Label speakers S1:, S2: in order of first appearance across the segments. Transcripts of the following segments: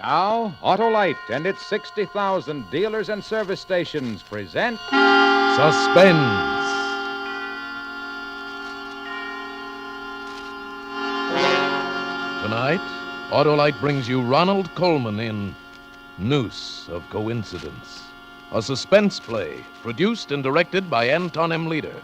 S1: Now, Autolite and its 60,000 dealers and service stations present
S2: Suspense. Tonight, Autolite brings you Ronald Colman in Noose of Coincidence, a suspense play produced and directed by Anton M. Leader.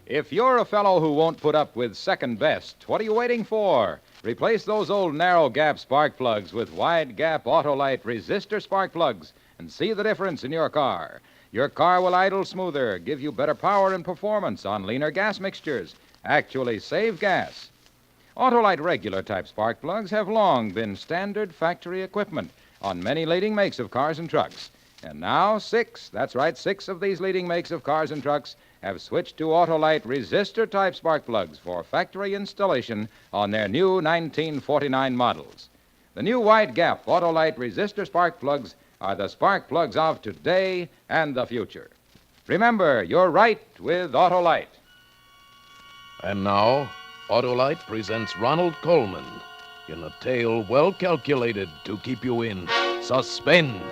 S1: If you're a fellow who won't put up with second best, what are you waiting for? Replace those old narrow gap spark plugs with wide gap Autolite resistor spark plugs and see the difference in your car. Your car will idle smoother, give you better power and performance on leaner gas mixtures, actually save gas. Autolite regular type spark plugs have long been standard factory equipment on many leading makes of cars and trucks. And now six of these leading makes of cars and trucks have switched to Autolite resistor-type spark plugs for factory installation on their new 1949 models. The new wide-gap Autolite resistor spark plugs are the spark plugs of today and the future. Remember, you're right with Autolite.
S2: And now, Autolite presents Ronald Colman in a tale well calculated to keep you in suspense.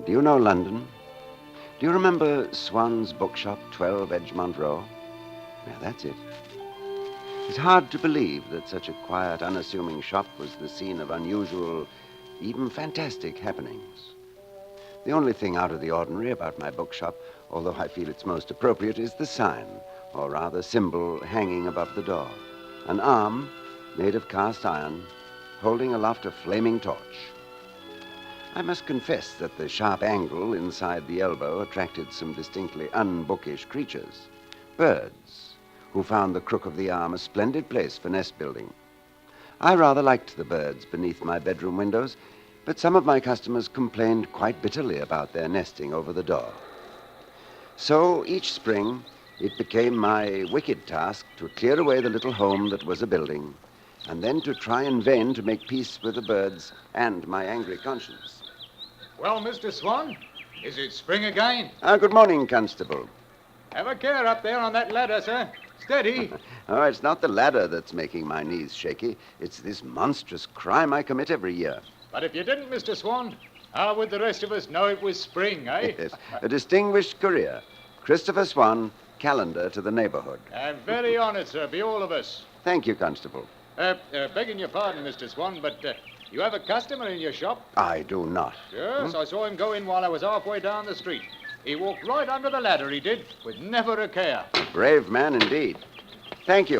S3: Do you know London? Do you remember Swan's bookshop, 12 Edgemont Row? Yeah, that's it. It's hard to believe that such a quiet, unassuming shop was the scene of unusual, even fantastic happenings. The only thing out of the ordinary about my bookshop, although I feel it's most appropriate, is the sign, or rather symbol, hanging above the door. An arm, made of cast iron, holding aloft a flaming torch. I must confess that the sharp angle inside the elbow attracted some distinctly unbookish creatures. Birds, who found the crook of the arm a splendid place for nest building. I rather liked the birds beneath my bedroom windows, but some of my customers complained quite bitterly about their nesting over the door. So each spring, it became my wicked task to clear away the little home that was a building, and then to try in vain to make peace with the birds and my angry conscience.
S4: Well, Mr. Swan, is it spring again?
S3: Good morning, Constable.
S4: Have a care up there on that ladder, sir. Steady.
S3: Oh, it's not the ladder that's making my knees shaky. It's this monstrous crime I commit every year.
S4: But if you didn't, Mr. Swan, how would the rest of us know it was spring, eh?
S3: Yes, a distinguished career. Christopher Swan, calendar to the neighborhood.
S4: I'm very honored, sir, be all of us.
S3: Thank you, Constable.
S4: Begging your pardon, Mr. Swan, but you have a customer in your shop?
S3: I do not.
S4: Yes, I saw him go in while I was halfway down the street. He walked right under the ladder, he did, with never a care.
S3: Brave man indeed. Thank you.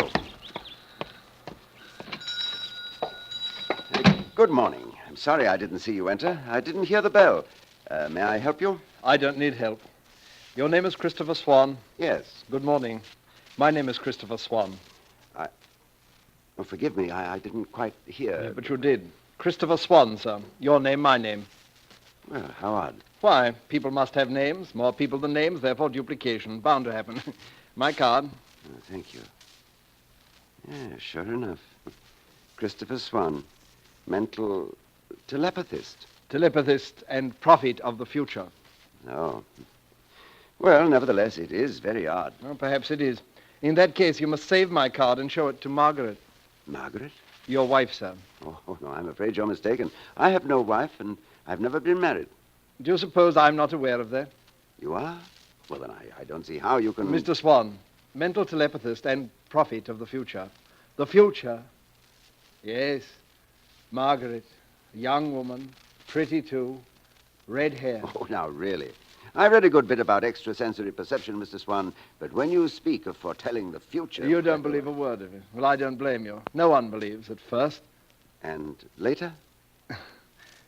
S3: Good morning. I'm sorry I didn't see you enter. I didn't hear the bell. May I help you?
S5: I don't need help. Your name is Christopher Swan?
S3: Yes.
S5: Good morning. My name is Christopher Swan.
S3: Oh, forgive me, I didn't quite hear.
S5: Yeah, but you did. Christopher Swan, sir. Your name, my name.
S3: Well, how odd.
S5: Why? People must have names. More people than names, therefore duplication. Bound to happen. My card.
S3: Oh, thank you. Yeah, sure enough. Christopher Swan, mental telepathist.
S5: Telepathist and prophet of the future.
S3: Oh. Well, nevertheless, it is very odd.
S5: Well, perhaps it is. In that case, you must save my card and show it to Margaret.
S3: Margaret?
S5: Your wife, sir.
S3: Oh, no, I'm afraid you're mistaken. I have no wife, and I've never been married.
S5: Do you suppose I'm not aware of that?
S3: You are? Well, then I don't see how you can...
S5: Mr. Swan, mental telepathist and prophet of the future. The future? Yes. Margaret, a young woman, pretty too, red hair.
S3: Oh, now, really. I read a good bit about extrasensory perception, Mr. Swan, but when you speak of foretelling the future...
S5: You don't believe a word of it. Well, I don't blame you. No one believes at first.
S3: And later?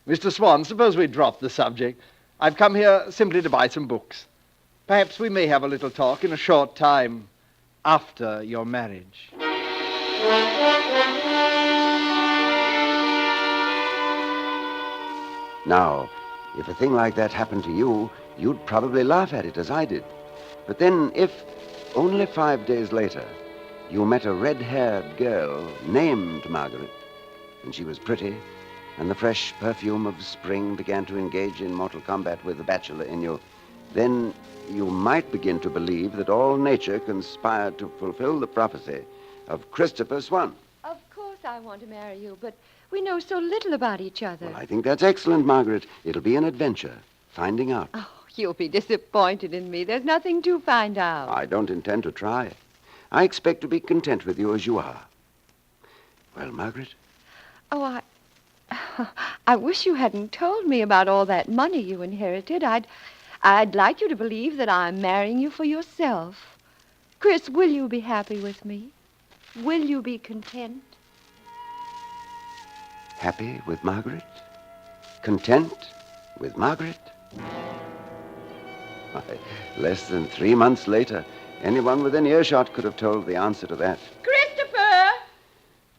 S5: Mr. Swan, suppose we drop the subject. I've come here simply to buy some books. Perhaps we may have a little talk in a short time after your marriage.
S3: Now, if a thing like that happened to you, you'd probably laugh at it as I did. But then if, only 5 days later, you met a red-haired girl named Margaret, and she was pretty, and the fresh perfume of spring began to engage in mortal combat with the bachelor in you, then you might begin to believe that all nature conspired to fulfill the prophecy of Christopher Swan.
S6: Of course I want to marry you, but we know so little about each other.
S3: Well, I think that's excellent, Margaret. It'll be an adventure, finding out.
S6: Oh, you'll be disappointed in me. There's nothing to find out.
S3: I don't intend to try. I expect to be content with you as you are. Well, Margaret?
S6: Oh, I wish you hadn't told me about all that money you inherited. I'd like you to believe that I'm marrying you for yourself. Chris, will you be happy with me? Will you be content?
S3: Happy with Margaret? Content with Margaret? Why, less than 3 months later, anyone within earshot could have told the answer to that.
S6: Christopher!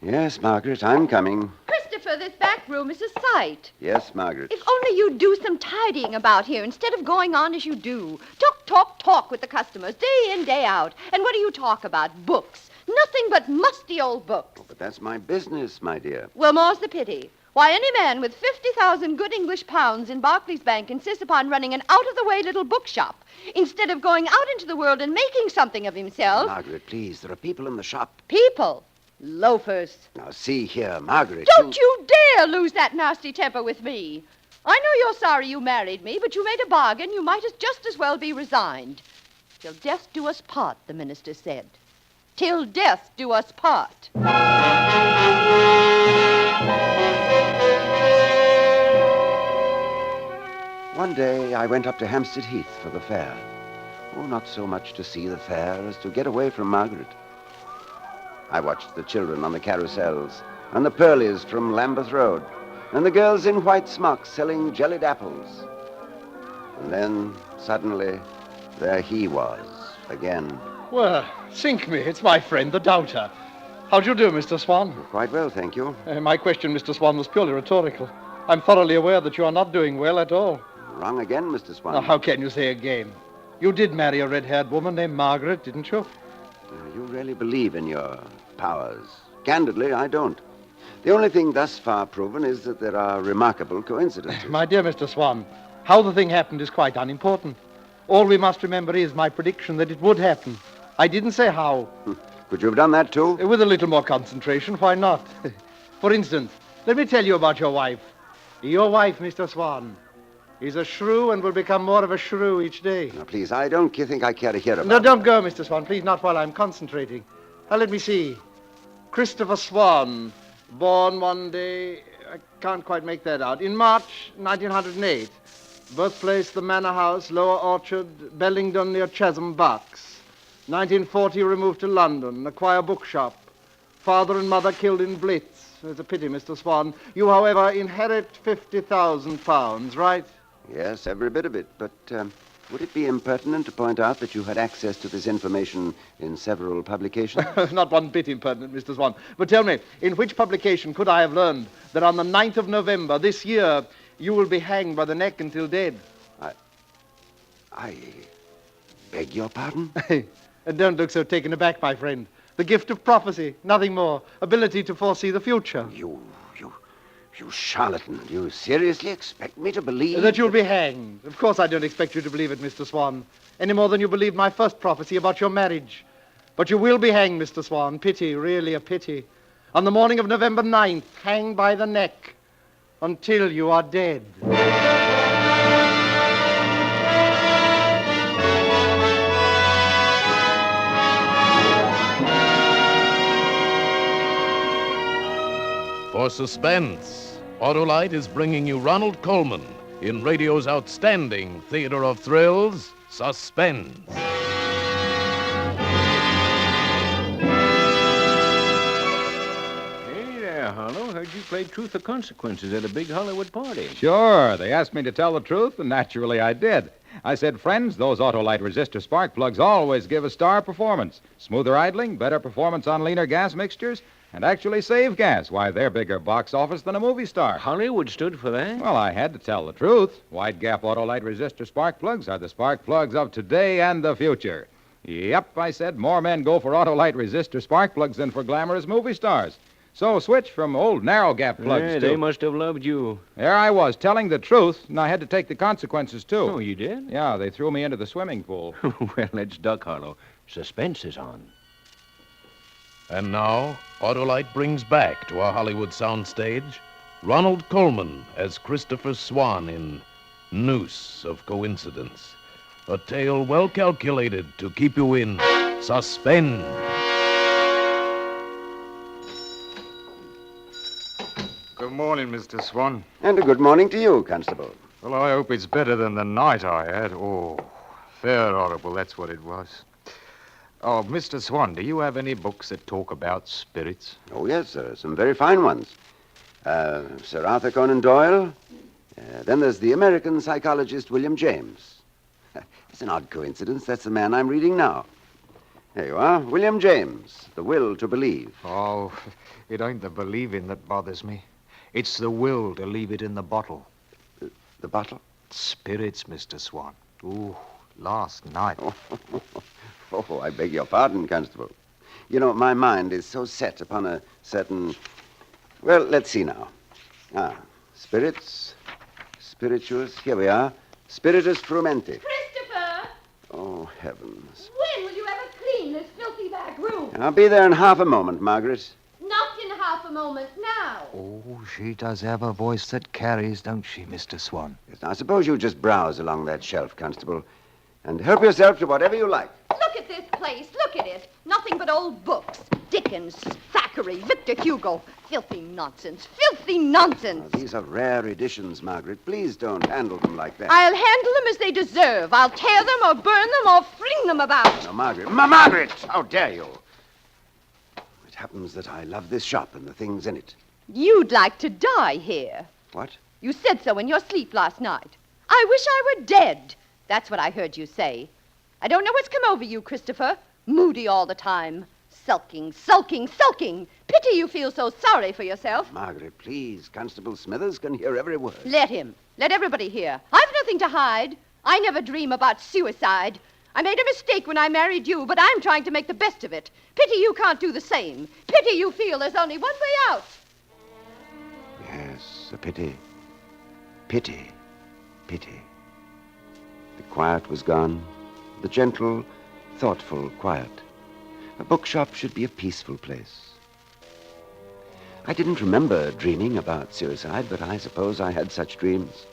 S3: Yes, Margaret, I'm coming.
S6: Christopher, this back room is a sight.
S3: Yes, Margaret.
S6: If only you'd do some tidying about here instead of going on as you do. Talk with the customers, day in, day out. And what do you talk about? Books. Nothing but musty old books.
S3: Oh, but that's my business, my dear.
S6: Well, more's the pity. Why, any man with 50,000 good English pounds in Barclays Bank insists upon running an out-of-the-way little bookshop instead of going out into the world and making something of himself.
S3: Margaret, please, there are people in the shop.
S6: People. Loafers.
S3: Now, see here, Margaret.
S6: Don't you dare lose that nasty temper with me. I know you're sorry you married me, but you made a bargain. You might just as well be resigned. Till death do us part, the minister said. Till death do us part.
S3: One day I went up to Hampstead Heath for the fair. Oh, not so much to see the fair as to get away from Margaret. I watched the children on the carousels, and the Pearlies from Lambeth Road, and the girls in white smocks selling jellied apples. And then, suddenly, there he was, again.
S5: Well, sink me. It's my friend, the doubter. How do you do, Mr. Swan?
S3: Quite well, thank you.
S5: My question, Mr. Swan, was purely rhetorical. I'm thoroughly aware that you are not doing well at all.
S3: Wrong again, Mr. Swan.
S5: Now, how can you say again? You did marry a red-haired woman named Margaret, didn't you?
S3: You really believe in your powers. Candidly, I don't. The only thing thus far proven is that there are remarkable coincidences.
S5: My dear Mr. Swan, how the thing happened is quite unimportant. All we must remember is my prediction that it would happen. I didn't say how.
S3: Could you have done that, too?
S5: With a little more concentration, why not? For instance, let me tell you about your wife. Your wife, Mr. Swan, is a shrew and will become more of a shrew each day.
S3: Now, please, I don't think I care to hear about
S5: No, don't
S3: that.
S5: go, Mr. Swan. Please, not while I'm concentrating. Now, let me see. Christopher Swan, born one day, I can't quite make that out, in March 1908. Birthplace, the Manor House, Lower Orchard, Bellingdon near Chesham, Bucks. 1940, removed to London, acquire bookshop. Father and mother killed in Blitz. It's a pity, Mr. Swan. You, however, inherit £50,000, right?
S3: Yes, every bit of it. But would it be impertinent to point out that you had access to this information in several publications?
S5: Not one bit impertinent, Mr. Swan. But tell me, in which publication could I have learned that on the 9th of November this year you will be hanged by the neck until dead?
S3: I beg your pardon?
S5: And don't look so taken aback, my friend. The gift of prophecy, nothing more. Ability to foresee the future.
S3: You charlatan. Do you seriously expect me to believe...
S5: That you'll be hanged. Of course I don't expect you to believe it, Mr. Swan, any more than you believed my first prophecy about your marriage. But you will be hanged, Mr. Swan. Pity, really a pity. On the morning of November 9th, hanged by the neck until you are dead.
S2: For Suspense, Autolite is bringing you Ronald Colman in radio's outstanding theater of thrills, Suspense.
S4: Hey there, Harlow. Heard you played Truth or Consequences at a big Hollywood party.
S1: Sure. They asked me to tell the truth, and naturally I did. I said, friends, those Autolite resistor spark plugs always give a star performance. Smoother idling, better performance on leaner gas mixtures, and actually save gas. Why, they're bigger box office than a movie star.
S4: Hollywood stood for that?
S1: Well, I had to tell the truth. Wide gap Autolite resistor spark plugs are the spark plugs of today and the future. Yep, I said, more men go for Autolite resistor spark plugs than for glamorous movie stars. So switch from old narrow gap plugs,
S7: Yeah,
S1: too.
S7: they must have loved you.
S1: There I was, telling the truth, and I had to take the consequences, too.
S7: Oh, you did?
S1: Yeah, they threw me into the swimming pool.
S7: Well, it's Duck Hollow. Suspense is on.
S2: And now, Autolite brings back to our Hollywood soundstage Ronald Colman as Christopher Swan in Noose of Coincidence. A tale well calculated to keep you in suspense.
S4: Good morning, Mr. Swan.
S3: And a good morning to you, Constable.
S4: Well, I hope it's better than the night I had. Oh, fair horrible, that's what it was. Oh, Mr. Swan, do you have any books that talk about spirits?
S3: Oh, yes, sir. Some very fine ones. Sir Arthur Conan Doyle. Then there's the American psychologist William James. It's an odd coincidence. That's the man I'm reading now. There you are. William James, The Will to Believe.
S4: Oh, it ain't the believing that bothers me. It's the will to leave it in the bottle.
S3: The bottle?
S4: Spirits, Mr. Swan. Ooh, last night.
S3: Oh, I beg your pardon, Constable. You know, my mind is so set upon a certain... Well, let's see now. Spirits, spirituous. Here we are. Spiritus frumenti.
S6: Christopher!
S3: Oh, heavens.
S6: When will you ever clean this filthy back room?
S3: I'll be there in half a moment, Margaret.
S6: Not in half a moment now.
S4: Oh, she does have a voice that carries, don't she, Mr. Swan?
S3: Yes, now, suppose you just browse along that shelf, Constable, and help yourself to whatever you like.
S6: Look at this place. Look at it. Nothing but old books. Dickens, Thackeray, Victor Hugo. Filthy nonsense. Filthy nonsense.
S3: Now, these are rare editions, Margaret. Please don't handle them like that.
S6: I'll handle them as they deserve. I'll tear them or burn them or fling them about.
S3: No, Margaret. Margaret! How dare you? It happens that I love this shop and the things in it.
S6: You'd like to die here.
S3: What?
S6: You said so in your sleep last night. I wish I were dead. That's what I heard you say. I don't know what's come over you, Christopher. Moody all the time. Sulking, sulking, sulking. Pity you feel so sorry for yourself.
S3: Margaret, please. Constable Smithers can hear every word.
S6: Let him. Let everybody hear. I've nothing to hide. I never dream about suicide. I made a mistake when I married you, but I'm trying to make the best of it. Pity you can't do the same. Pity you feel there's only one way out.
S3: Yes, a pity. Pity. Pity. The quiet was gone. The gentle, thoughtful quiet. A bookshop should be a peaceful place. I didn't remember dreaming about suicide, but I suppose I had such dreams.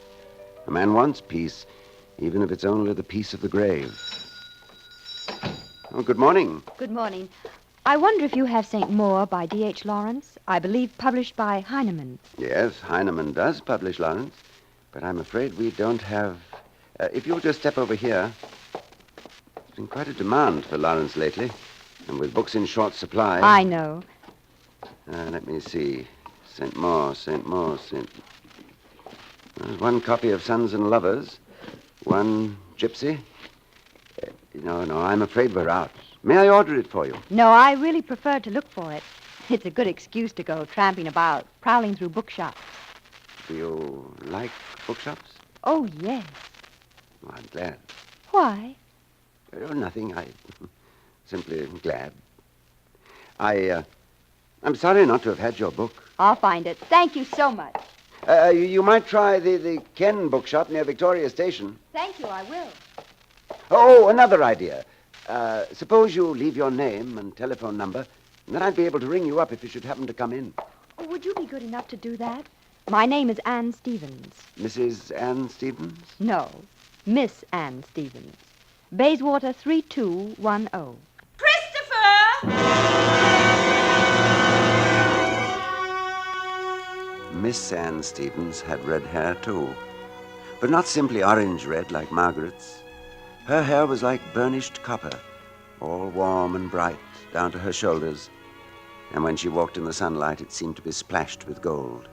S3: A man wants peace, even if it's only the peace of the grave. Oh, good morning.
S8: Good morning. I wonder if you have St. Maur by D.H. Lawrence, I believe published by Heinemann.
S3: Yes, Heinemann does publish Lawrence, but I'm afraid we don't have... if you'll just step over here. There's been quite a demand for Lawrence lately, and with books in short supply...
S8: I know.
S3: Let me see. St. Maur. There's one copy of Sons and Lovers, one Gypsy. No, I'm afraid we're out. May I order it for you?
S8: No, I really prefer to look for it. It's a good excuse to go tramping about, prowling through bookshops.
S3: Do you like bookshops?
S8: Oh, yes.
S3: Well, I'm glad.
S8: Why?
S3: Oh, nothing. I simply glad. I'm sorry not to have had your book.
S8: I'll find it. Thank you so much.
S3: You might try the Ken bookshop near Victoria Station.
S8: Thank you, I will.
S3: Oh, another idea. Suppose you leave your name and telephone number, and then I'd be able to ring you up if you should happen to come in.
S8: Oh, would you be good enough to do that? My name is Anne Stevens.
S3: Mrs. Anne Stevens?
S8: No, Miss Anne Stevens. Bayswater 3210.
S3: Miss Anne Stevens had red hair, too. But not simply orange red like Margaret's. Her hair was like burnished copper, all warm and bright down to her shoulders. And when she walked in the sunlight, it seemed to be splashed with gold.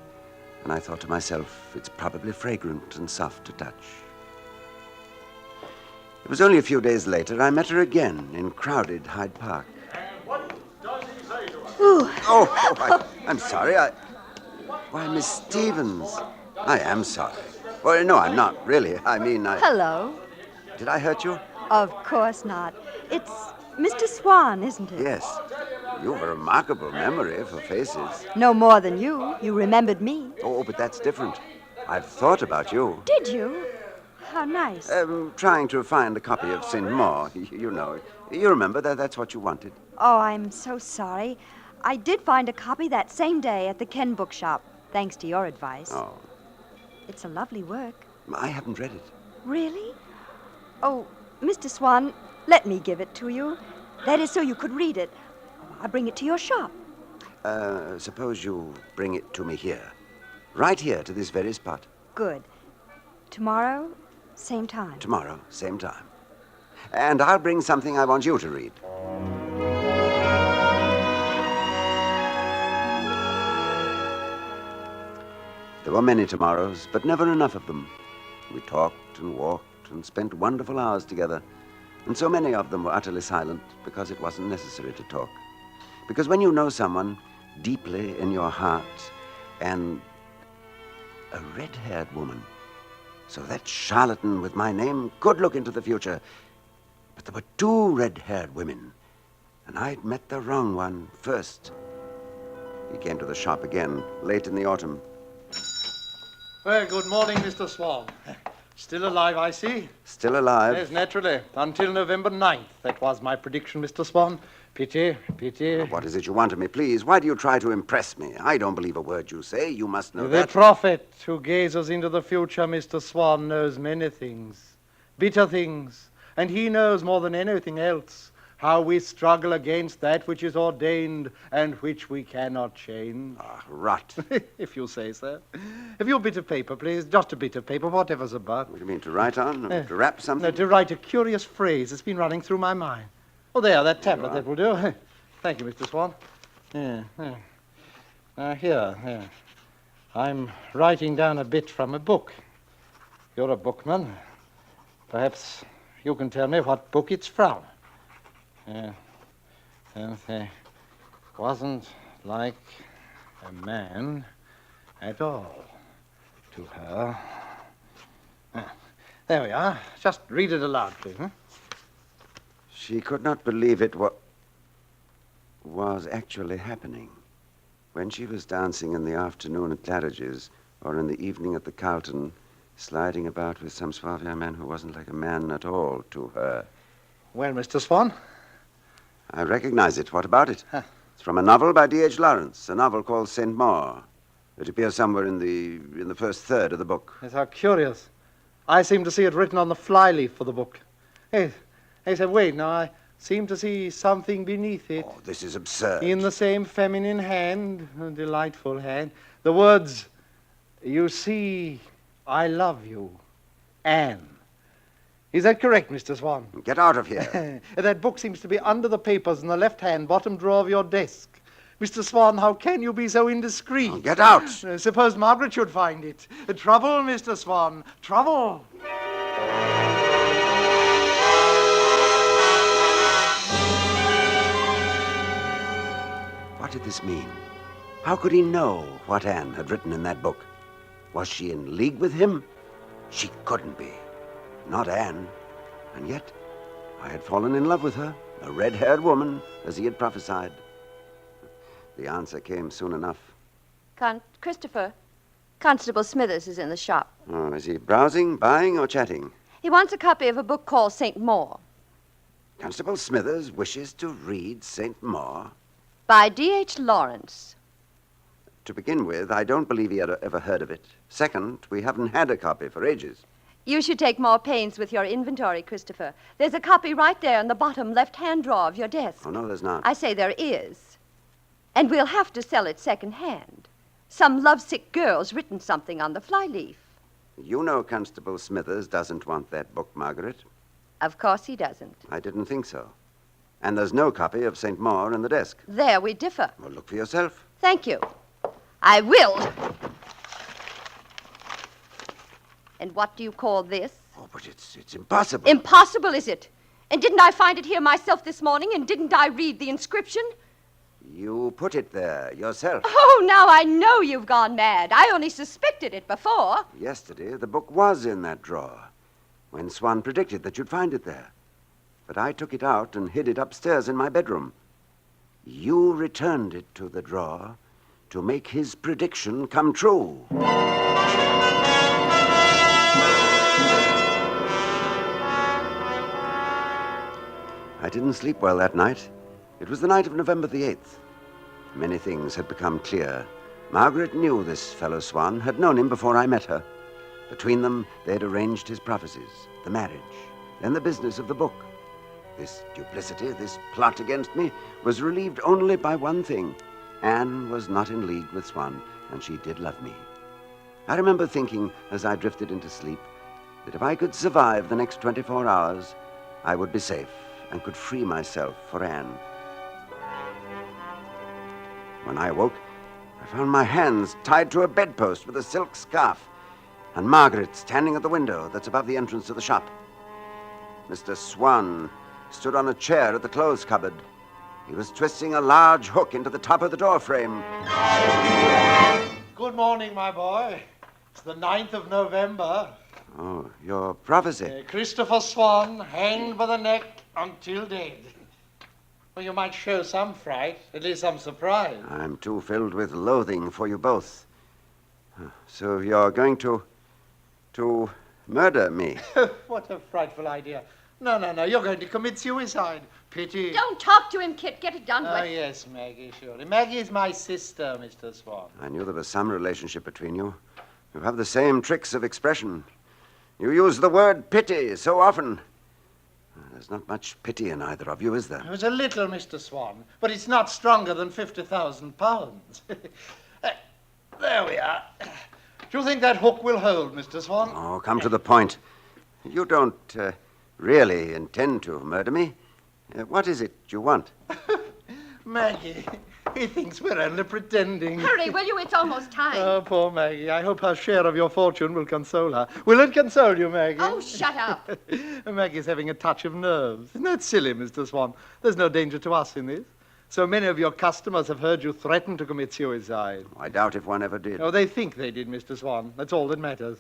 S3: And I thought to myself, it's probably fragrant and soft to touch. It was only a few days later I met her again in crowded Hyde Park.
S9: And what does he say to us?
S3: I'm sorry. Why, Miss Stevens. I am sorry. Well, no, I'm not, really. I mean,
S8: Hello.
S3: Did I hurt you?
S8: Of course not. Mr. Swan, isn't it?
S3: Yes. You've a remarkable memory for faces.
S8: No more than you. You remembered me.
S3: Oh, but that's different. I've thought about you.
S8: Did you? How nice.
S3: Trying to find a copy of St. Maur. You know. You remember that's what you wanted.
S8: Oh, I'm so sorry. I did find a copy that same day at the Ken bookshop, thanks to your advice.
S3: Oh,
S8: It's a lovely work.
S3: I haven't read it.
S8: Really? Oh, Mr. Swan, let me give it to you. That is so you could read it. I'll bring it to your shop.
S3: Suppose you bring it to me here. Right here, to this very spot.
S8: Good. Tomorrow, same time.
S3: Tomorrow, same time. And I'll bring something I want you to read. There were many tomorrows, but never enough of them. We talked and walked and spent wonderful hours together. And so many of them were utterly silent because it wasn't necessary to talk. Because when you know someone deeply in your heart, and a red-haired woman, so that charlatan with my name could look into the future. But there were two red-haired women, and I'd met the wrong one first. He came to the shop again, late in the autumn.
S5: Well, good morning, Mr. Swan. Still alive, I see.
S3: Still alive?
S5: Yes, naturally. Until November 9th. That was my prediction, Mr. Swan. Pity, pity.
S3: What is it you want of me, please? Why do you try to impress me? I don't believe a word you say. You must know
S5: The
S3: that.
S5: prophet who gazes into the future, Mr. Swan, knows many things, bitter things, and he knows more than anything else how we struggle against that which is ordained and which we cannot change.
S3: Ah, rot.
S5: If you say so. Have you a bit of paper, please? Just a bit of paper, whatever's about.
S3: What do you mean, to write on? To wrap something?
S5: No, to write a curious phrase that's been running through my mind. Oh, there, that tablet, that will do. Thank you, Mr. Swan. Yeah. Here. I'm writing down a bit from a book. You're a bookman. Perhaps you can tell me what book it's from. It wasn't like a man at all to her. There we are. Just read it aloud, please.
S3: She could not believe it was actually happening. When she was dancing in the afternoon at Claridge's, or in the evening at the Carlton, sliding about with some suave young man who wasn't like a man at all to her.
S5: Well, Mr. Swan?
S3: I recognize it. What about it? It's from a novel by D.H. Lawrence, a novel called St. Maur. It appears somewhere in the first third of the book.
S5: Yes, how curious. I seem to see it written on the flyleaf for the book. Hey, said, wait, now I seem to see something beneath it.
S3: Oh, this is absurd.
S5: In the same feminine hand, a delightful hand, the words, "You see, I love you, Anne." Is that correct, Mr. Swan?
S3: Get out of here.
S5: That book seems to be under the papers in the left-hand bottom drawer of your desk. Mr. Swan, how can you be so indiscreet?
S3: Oh, get out.
S5: Suppose Margaret should find it. Trouble, Mr. Swan, trouble.
S3: What did this mean? How could he know what Anne had written in that book? Was she in league with him? She couldn't be. Not Anne. And yet, I had fallen in love with her, a red-haired woman, as he had prophesied. The answer came soon enough.
S6: Christopher, Constable Smithers is in the shop.
S3: Oh, is he browsing, buying, or chatting?
S6: He wants a copy of a book called St. Maur
S3: Constable Smithers wishes to read St. Maur.
S6: by D.H. Lawrence.
S3: To begin with, I don't believe he had ever heard of it. Second, we haven't had a copy for ages.
S6: You should take more pains with your inventory, Christopher. There's a copy right there in the bottom left-hand drawer of your desk.
S3: Oh, no, there's not.
S6: I say there is. And we'll have to sell it second-hand. Some lovesick girl's written something on the flyleaf.
S3: You know Constable Smithers doesn't want that book, Margaret.
S6: Of course he doesn't.
S3: I didn't think so. And there's no copy of St. Maur in the desk.
S6: There we differ.
S3: Well, look for yourself.
S6: Thank you. I will. And what do you call this?
S3: Oh, but it's impossible.
S6: Impossible, is it? And didn't I find it here myself this morning, and didn't I read the inscription?
S3: You put it there yourself.
S6: Oh, now I know you've gone mad. I only suspected it before.
S3: Yesterday, the book was in that drawer when Swan predicted that you'd find it there. but I took it out and hid it upstairs in my bedroom. You returned it to the drawer to make his prediction come true. I didn't sleep well that night. It was the night of November the 8th. Many things had become clear. Margaret knew this fellow Swan, had known him before I met her. Between them, they had arranged his prophecies, the marriage, then the business of the book. This duplicity, this plot against me, was relieved only by one thing. Anne was not in league with Swan, and she did love me. I remember thinking, as I drifted into sleep, that if I could survive the next 24 hours, I would be safe and could free myself for Anne. When I awoke, I found my hands tied to a bedpost with a silk scarf, and Margaret standing at the window that's above the entrance to the shop. Mr. Swan stood on a chair at the clothes cupboard. He was twisting a large hook into the top of the door frame.
S10: Good morning, my boy. It's the 9th of November.
S3: Oh, your prophecy.
S10: Christopher Swan, hanged by the neck until dead. Well, you might show some fright, at least some surprise.
S3: I'm too filled with loathing for you both. So you're going to murder me?
S10: What a frightful idea. No, you're going to commit suicide. Pity.
S6: Don't talk to him, Kit. Get it done
S10: Oh,
S6: with.
S10: yes, Maggie, surely. Maggie is my sister, Mr. Swan.
S3: I knew there was some relationship between you. You have the same tricks of expression. You use the word pity so often. There's not much pity in either of you, is there?
S10: It was a little, Mr. Swan, but it's not stronger than 50,000 pounds. There we are. Do you think that hook will hold, Mr. Swan?
S3: Oh, come to the point. You don't really intend to murder me. What is it you want?
S10: Maggie, he thinks we're only pretending.
S6: Hurry, will you? It's almost time.
S10: Oh, poor Maggie. I hope her share of your fortune will console her. Will it console you, Maggie?
S6: Oh, shut up.
S10: Maggie's having a touch of nerves. Isn't that silly, Mr. Swan? There's no danger to us in this. So many of your customers have heard you threaten to commit suicide.
S3: I doubt if one ever did.
S10: Oh, they think they did, Mr. Swan. That's all that matters.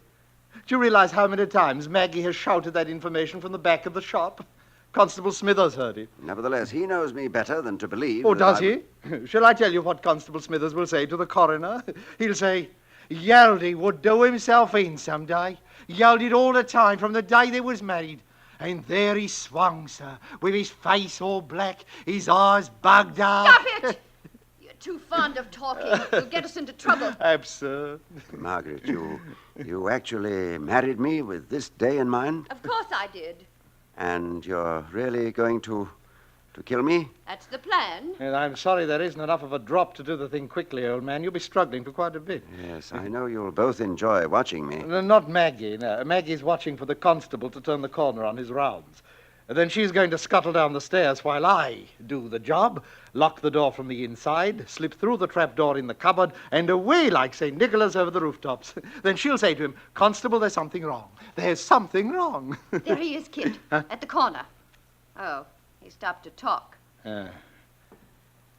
S10: Do you realize how many times Maggie has shouted that information from the back of the shop? Constable Smithers heard it.
S3: Nevertheless, he knows me better than to believe.
S10: Oh,
S3: that
S10: does he? Shall I tell you what Constable Smithers will say to the coroner? He'll say, Yaldy would do himself in some day. Yelled it all the time from the day they was married. And there he swung, sir, with his face all black, his eyes bugged out.
S6: Stop it! You're too fond of talking. You'll get us into trouble.
S10: Absurd.
S3: Margaret, you actually married me with this day in mind?
S6: Of course I did.
S3: And you're really going to kill me?
S6: That's the plan.
S10: And I'm sorry there isn't enough of a drop to do the thing quickly, old man. You'll be struggling for quite a bit.
S3: Yes, I know you'll both enjoy watching me.
S10: No, not Maggie. No. Maggie's watching for the constable to turn the corner on his rounds. And then she's going to scuttle down the stairs while I do the job, lock the door from the inside, slip through the trap door in the cupboard, and away like St. Nicholas over the rooftops. Then she'll say to him, Constable, there's something wrong. There's something wrong.
S6: There he is, Kit, at the corner. Oh, he stopped to talk.
S10: Well,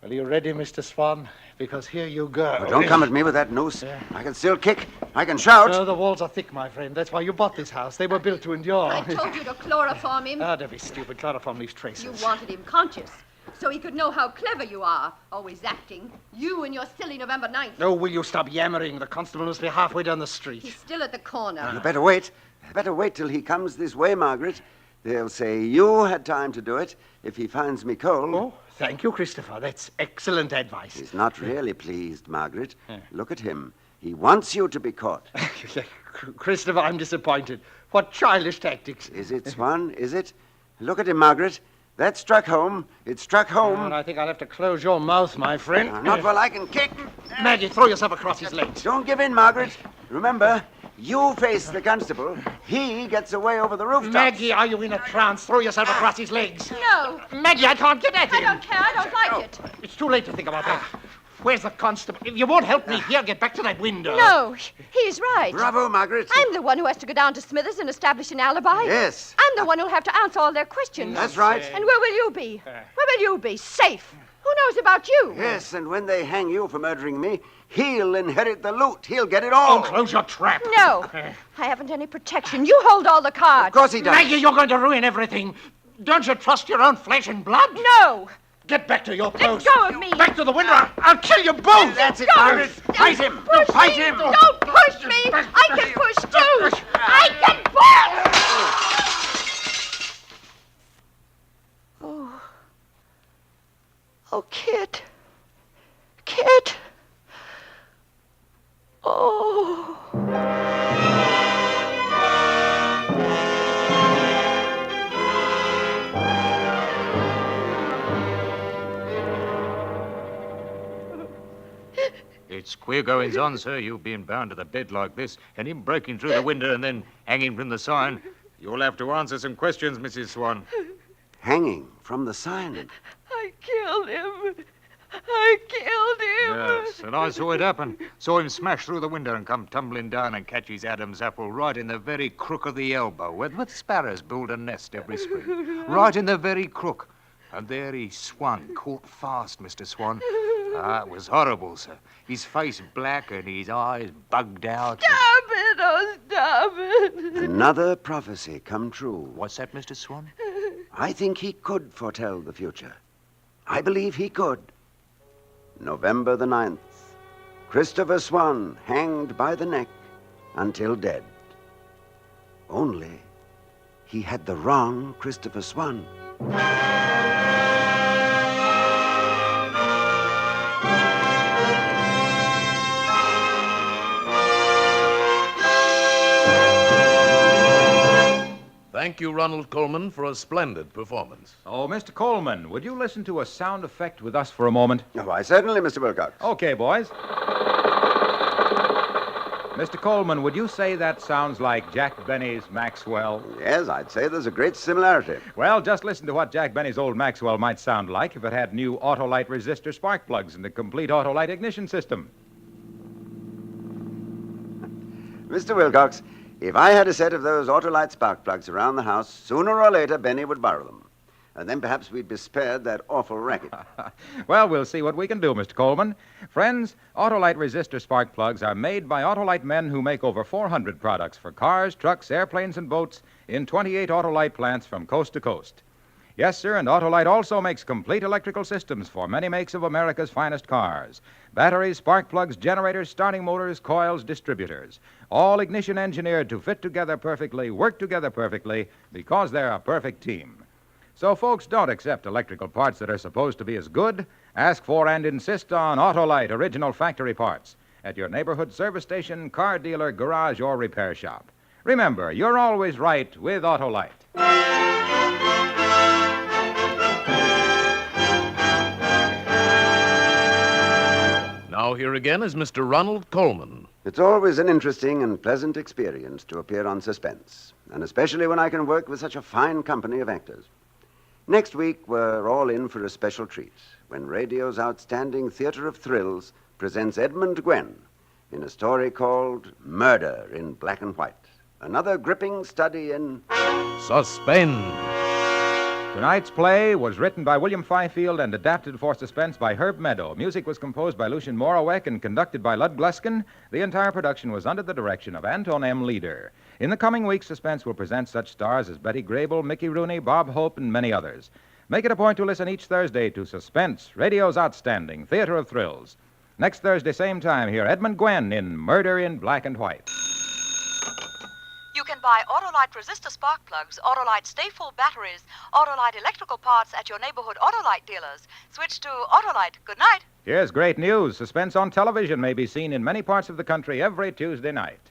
S10: are you ready, Mr. Swan? Because here you go.
S3: Oh, don't come at me with that noose. I can still kick. I can shout.
S10: No, the walls are thick, my friend. That's why you bought this house. They were built to endure.
S6: I told you to chloroform him.
S10: Ah, don't be stupid. Chloroform leaves traces.
S6: You wanted him conscious, so he could know how clever you are, always acting. You and your silly November 9th.
S10: Oh, will you stop yammering? The constable must be halfway down the street.
S6: He's still at the corner.
S3: You better wait. Better wait till he comes this way, Margaret. They'll say you had time to do it if he finds me cold.
S10: Oh, thank you, Christopher. That's excellent advice.
S3: He's not really pleased, Margaret. Look at him. He wants you to be caught.
S10: Christopher, I'm disappointed. What childish tactics.
S3: Is it, Swan? Is it? Look at him, Margaret. That struck home. It struck home.
S10: And I think I'll have to close your mouth, my friend.
S3: Not while I can kick.
S10: Maggie, throw yourself across his legs.
S3: Don't give in, Margaret. Remember, you face the constable. He gets away over the rooftop.
S10: Maggie, are you in a trance? Throw yourself across his legs.
S6: No.
S10: Maggie, I can't get at him.
S6: I don't care. I don't like it.
S10: It's too late to think about that. Where's the constable? If you won't help me here, get back to that window.
S6: No, he's right.
S3: Bravo, Margaret.
S6: I'm the one who has to go down to Smithers and establish an alibi.
S3: Yes.
S6: I'm the one who'll have to answer all their questions.
S3: That's right.
S6: And where will you be? Where will you be? Safe. Who knows about you?
S3: Yes, and when they hang you for murdering me, he'll inherit the loot. He'll get it all.
S10: Oh, close your trap.
S6: No. I haven't any protection. You hold all the cards.
S3: Of course he does.
S10: Maggie, you're going to ruin everything. Don't you trust your own flesh and blood?
S8: No!
S10: Get back to your
S8: Let
S10: post.
S8: go of me!
S10: Back to the window. I'll kill you both.
S3: That's it,
S8: Go.
S3: Margaret. Fight him.
S8: Push
S3: Fight
S8: me.
S3: him.
S8: Don't push me! I can push too! I can push! Oh. Oh, Kit. Kit. Oh.
S4: It's queer goings on, sir. You being bound to the bed like this, and him breaking through the window and then hanging from the sign. You'll have to answer some questions, Mrs. Swan.
S3: Hanging from the sign.
S6: I killed him. I killed him.
S4: Yes, and I saw it happen. Saw him smash through the window and come tumbling down and catch his Adam's apple right in the very crook of the elbow, where the sparrows build a nest every spring. Right in the very crook. And there he swung, caught fast, Mr. Swan. Ah, it was horrible, sir. His face black and his eyes bugged out.
S6: Stop it. Oh, stop it.
S3: Another prophecy come true.
S4: What's that, Mr. Swan?
S3: I think he could foretell the future. I believe he could. November the 9th. Christopher Swan hanged by the neck until dead. Only he had the wrong Christopher Swan.
S2: Thank you, Ronald Colman, for a splendid performance.
S1: Oh, Mr. Coleman, would you listen to a sound effect with us for a moment?
S3: Oh, why, certainly, Mr. Wilcox.
S1: Okay, boys. Mr. Coleman, would you say that sounds like Jack Benny's Maxwell?
S3: Yes, I'd say there's a great similarity.
S1: Well, just listen to what Jack Benny's old Maxwell might sound like if it had new Autolite resistor spark plugs and a complete Autolite ignition system.
S3: Mr. Wilcox, if I had a set of those Autolite spark plugs around the house, sooner or later Benny would borrow them. And then perhaps we'd be spared that awful racket.
S1: Well, we'll see what we can do, Mr. Coleman. Friends, Autolite resistor spark plugs are made by Autolite men who make over 400 products for cars, trucks, airplanes, and boats in 28 Autolite plants from coast to coast. Yes, sir, and Autolite also makes complete electrical systems for many makes of America's finest cars. Batteries, spark plugs, generators, starting motors, coils, distributors. All ignition engineered to fit together perfectly, work together perfectly, because they're a perfect team. So, folks, don't accept electrical parts that are supposed to be as good. Ask for and insist on Autolite original factory parts at your neighborhood service station, car dealer, garage, or repair shop. Remember, you're always right with Autolite.
S2: Now, here again is Mr. Ronald Colman.
S3: It's always an interesting and pleasant experience to appear on Suspense, and especially when I can work with such a fine company of actors. Next week, we're all in for a special treat when radio's outstanding theater of thrills presents Edmund Gwenn in a story called Murder in Black and White. Another gripping study in
S2: Suspense.
S1: Tonight's play was written by William Fifield and adapted for Suspense by Herb Meadow. Music was composed by Lucien Morawek and conducted by Lud Gluskin. The entire production was under the direction of Anton M. Leader. In the coming weeks, Suspense will present such stars as Betty Grable, Mickey Rooney, Bob Hope, and many others. Make it a point to listen each Thursday to Suspense, radio's outstanding theater of thrills. Next Thursday, same time, hear Edmund Gwenn in Murder in Black and White.
S11: You can buy Autolite resistor spark plugs, Autolite stay-full batteries, Autolite electrical parts at your neighborhood Autolite dealers. Switch to Autolite. Good night.
S1: Here's great news. Suspense on television may be seen in many parts of the country every Tuesday night.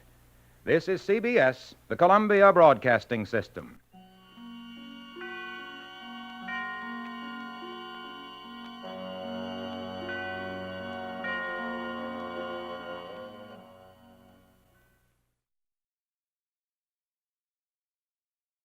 S1: This is CBS, the Columbia Broadcasting System.